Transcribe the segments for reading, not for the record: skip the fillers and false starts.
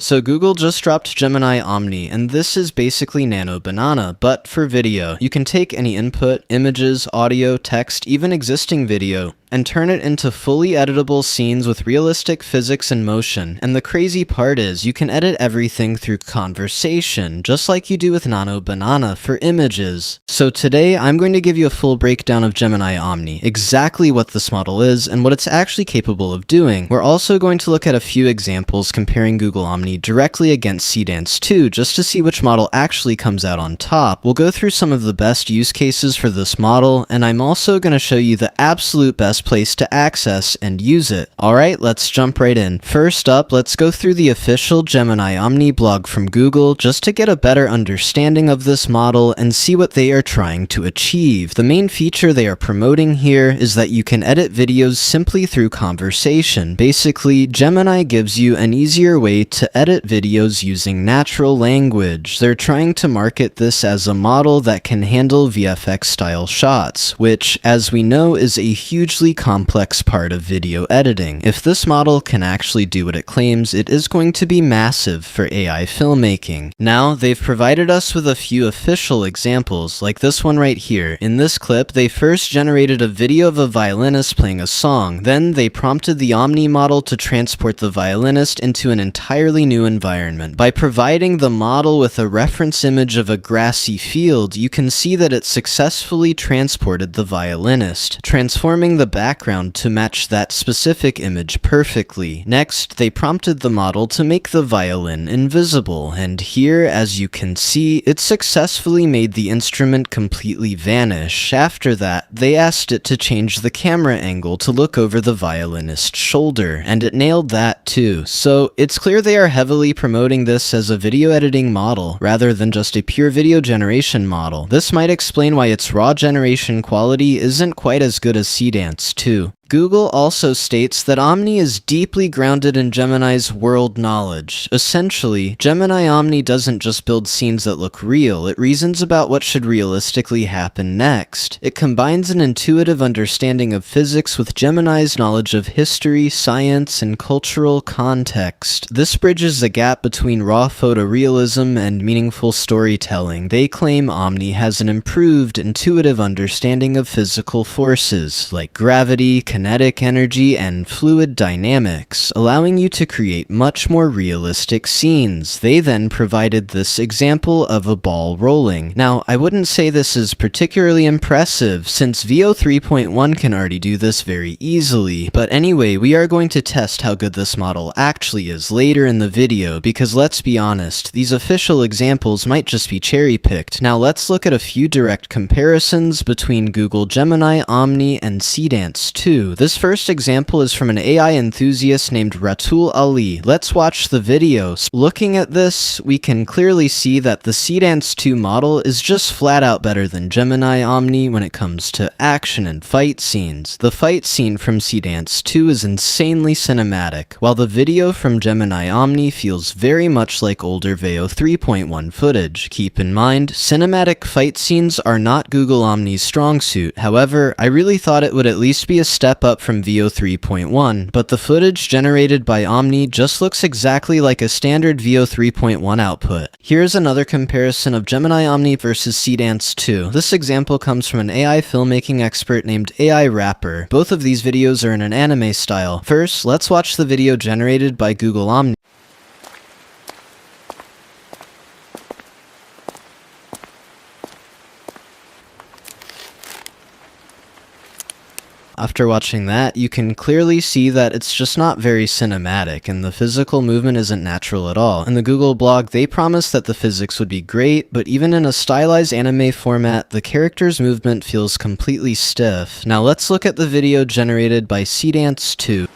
So Google just dropped Gemini Omni, and this is basically Nano Banana, but for video. You can take any input, images, audio, text, even existing video, and turn it into fully editable scenes with realistic physics and motion. And the crazy part is, you can edit everything through conversation, just like you do with Nano Banana for images. So today, I'm going to give you a full breakdown of Gemini Omni, exactly what this model is, and what it's actually capable of doing. We're also going to look at a few examples comparing Google Omni directly against Seedance 2, just to see which model actually comes out on top. We'll go through some of the best use cases for this model, and I'm also going to show you the absolute best place to access and use it. Alright, let's jump right in. First up, let's go through the official Gemini Omni blog from Google just to get a better understanding of this model and see what they are trying to achieve. The main feature they are promoting here is that you can edit videos simply through conversation. Basically, Gemini gives you an easier way to edit videos using natural language. They're trying to market this as a model that can handle VFX style shots, which, as we know, is a hugely complex part of video editing. If this model can actually do what it claims, it is going to be massive for AI filmmaking. Now, they've provided us with a few official examples, like this one right here. In this clip, they first generated a video of a violinist playing a song. Then they prompted the Omni model to transport the violinist into an entirely new environment. By providing the model with a reference image of a grassy field, you can see that it successfully transported the violinist, transforming the background to match that specific image perfectly. Next, they prompted the model to make the violin invisible, and here, as you can see, it successfully made the instrument completely vanish. After that, they asked it to change the camera angle to look over the violinist's shoulder, and it nailed that too. So it's clear they are heavily promoting this as a video editing model, rather than just a pure video generation model. This might explain why its raw generation quality isn't quite as good as Seedance 2. Google also states that Omni is deeply grounded in Gemini's world knowledge. Essentially, Gemini Omni doesn't just build scenes that look real, it reasons about what should realistically happen next. It combines an intuitive understanding of physics with Gemini's knowledge of history, science, and cultural context. This bridges the gap between raw photorealism and meaningful storytelling. They claim Omni has an improved, intuitive understanding of physical forces, like gravity, kinetic energy, and fluid dynamics, allowing you to create much more realistic scenes. They then provided this example of a ball rolling. Now, I wouldn't say this is particularly impressive, since VO 3.1 can already do this very easily, but anyway, we are going to test how good this model actually is later in the video, because let's be honest, these official examples might just be cherry-picked. Now let's look at a few direct comparisons between Google Gemini Omni and Seedance 2. This first example is from an AI enthusiast named Ratul Ali. Let's watch the video. Looking at this, we can clearly see that the Seedance 2 model is just flat out better than Gemini Omni when it comes to action and fight scenes. The fight scene from Seedance 2 is insanely cinematic, while the video from Gemini Omni feels very much like older VO 3.1 footage. Keep in mind, cinematic fight scenes are not Google Omni's strong suit. However, I really thought it would at least be a step up from VO 3.1, but the footage generated by Omni just looks exactly like a standard VO 3.1 output. Here's another comparison of Gemini Omni versus Seedance 2. This example comes from an AI filmmaking expert named AI Rapper. Both of these videos are in an anime style. First, let's watch the video generated by Google Omni. After watching that, you can clearly see that it's just not very cinematic, and the physical movement isn't natural at all. In the Google blog, they promised that the physics would be great, but even in a stylized anime format, the character's movement feels completely stiff. Now let's look at the video generated by Seedance 2.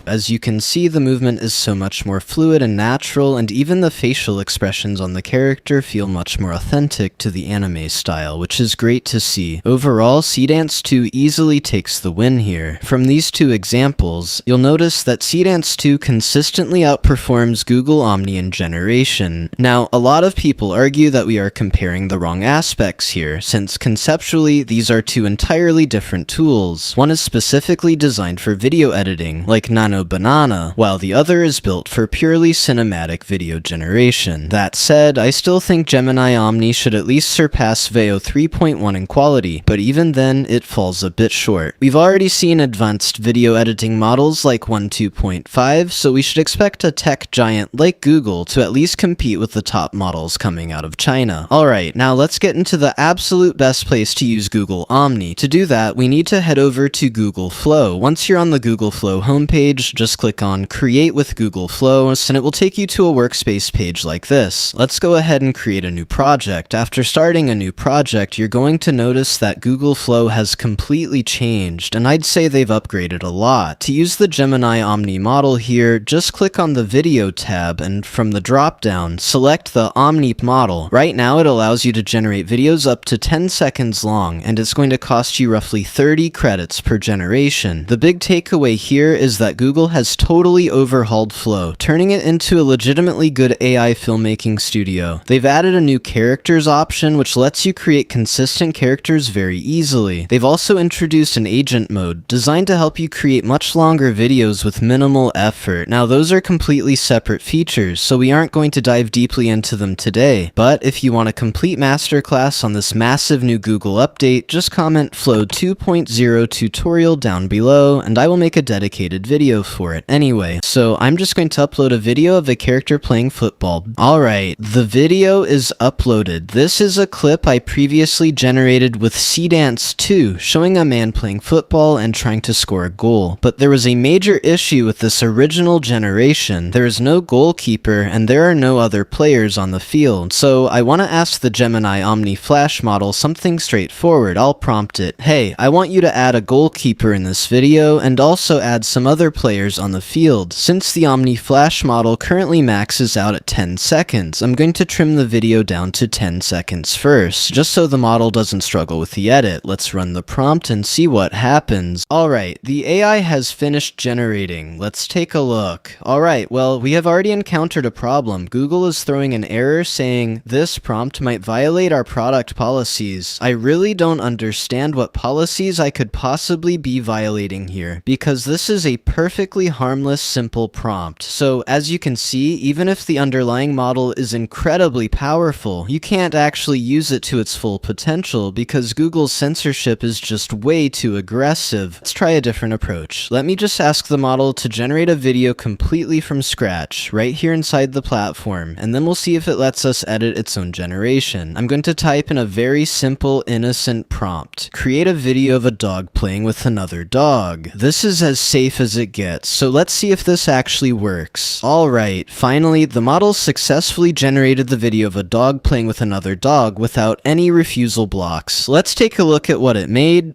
As you can see, the movement is so much more fluid and natural, and even the facial expressions on the character feel much more authentic to the anime style, which is great to see. Overall, Seedance 2 easily takes the win here. From these two examples, you'll notice that Seedance 2 consistently outperforms Google Omni in generation. Now, a lot of people argue that we are comparing the wrong aspects here, since conceptually, these are two entirely different tools. One is specifically designed for video editing, like Nano Banana, while the other is built for purely cinematic video generation. That said, I still think Gemini Omni should at least surpass Veo 3.1 in quality, but even then, it falls a bit short. We've already seen advanced video editing models like 1.2.5, so we should expect a tech giant like Google to at least compete with the top models coming out of China. Alright, now let's get into the absolute best place to use Google Omni. To do that, we need to head over to Google Flow. Once you're on the Google Flow homepage, just click on Create with Google Flows, and it will take you to a workspace page like this. Let's go ahead and create a new project. After starting a new project, you're going to notice that Google Flow has completely changed, and I'd say they've upgraded a lot. To use the Gemini Omni model here, just click on the Video tab, and from the drop-down, select the Omni model. Right now, it allows you to generate videos up to 10 seconds long, and it's going to cost you roughly 30 credits per generation. The big takeaway here is that Google has totally overhauled Flow, turning it into a legitimately good AI filmmaking studio. They've added a new characters option, which lets you create consistent characters very easily. They've also introduced an agent mode, designed to help you create much longer videos with minimal effort. Now, those are completely separate features, so we aren't going to dive deeply into them today, but if you want a complete masterclass on this massive new Google update, just comment Flow 2.0 tutorial down below, and I will make a dedicated video for it. Anyway, so I'm just going to upload a video of a character playing football. Alright, the video is uploaded. This is a clip I previously generated with Seedance 2, showing a man playing football and trying to score a goal. But there was a major issue with this original generation. There is no goalkeeper, and there are no other players on the field. So I want to ask the Gemini Omni Flash model something straightforward. I'll prompt it, hey, I want you to add a goalkeeper in this video, and also add some other players on the field. Since the Omni Flash model currently maxes out at 10 seconds, I'm going to trim the video down to 10 seconds first, just so the model doesn't struggle with the edit. Let's run the prompt and see what happens. Alright, the AI has finished generating. Let's take a look. Alright, well, we have already encountered a problem. Google is throwing an error saying this prompt might violate our product policies. I really don't understand what policies I could possibly be violating here, because this is a perfectly harmless, simple prompt. So, as you can see, even if the underlying model is incredibly powerful, you can't actually use it to its full potential because Google's censorship is just way too aggressive. Let's try a different approach. Let me just ask the model to generate a video completely from scratch, right here inside the platform, and then we'll see if it lets us edit its own generation. I'm going to type in a very simple, innocent prompt. Create a video of a dog playing with another dog. This is as safe as it gets, so let's see if this actually works. Alright, finally, the model successfully generated the video of a dog playing with another dog without any refusal blocks. Let's take a look at what it made.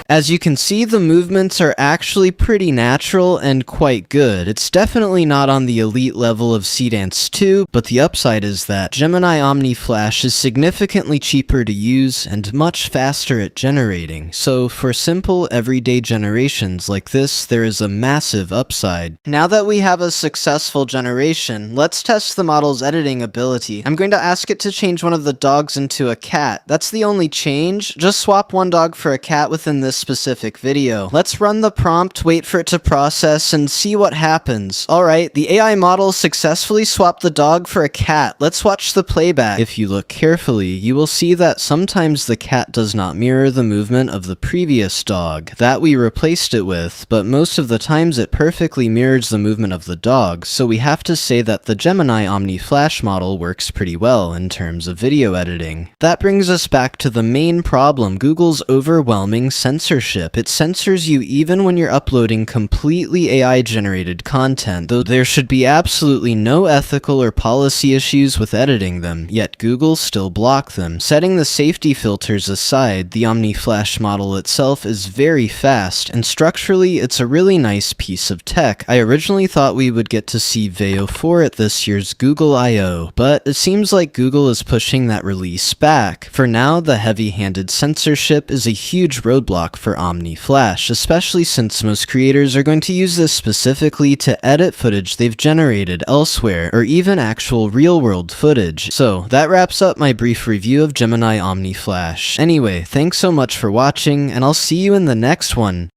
As you can see, the movements are actually pretty natural and quite good. It's definitely not on the elite level of Seedance 2, but the upside is that Gemini Omni Flash is significantly cheaper to use and much faster at generating. So for simple, everyday generations like this, there is a massive upside. Now that we have a successful generation, let's test the model's editing ability. I'm going to ask it to change one of the dogs into a cat. That's the only change. Just swap one dog for a cat within this specific video. Let's run the prompt, wait for it to process, and see what happens. Alright, the AI model successfully swapped the dog for a cat. Let's watch the playback. If you look carefully, you will see that sometimes the cat does not mirror the movement of the previous dog that we replaced it with, but most of the times it perfectly mirrors the movement of the dog, so we have to say that the Gemini Omni Flash model works pretty well in terms of video editing. That brings us back to the main problem, Google's overwhelming censorship censorship. It censors you even when you're uploading completely AI-generated content, though there should be absolutely no ethical or policy issues with editing them, yet Google still block them. Setting the safety filters aside, the Omni Flash model itself is very fast, and structurally it's a really nice piece of tech. I originally thought we would get to see Veo 4 at this year's Google I/O, but it seems like Google is pushing that release back. For now, the heavy-handed censorship is a huge roadblock for Omni Flash, especially since most creators are going to use this specifically to edit footage they've generated elsewhere, or even actual real-world footage. So, that wraps up my brief review of Gemini Omni Flash. Anyway, thanks so much for watching, and I'll see you in the next one.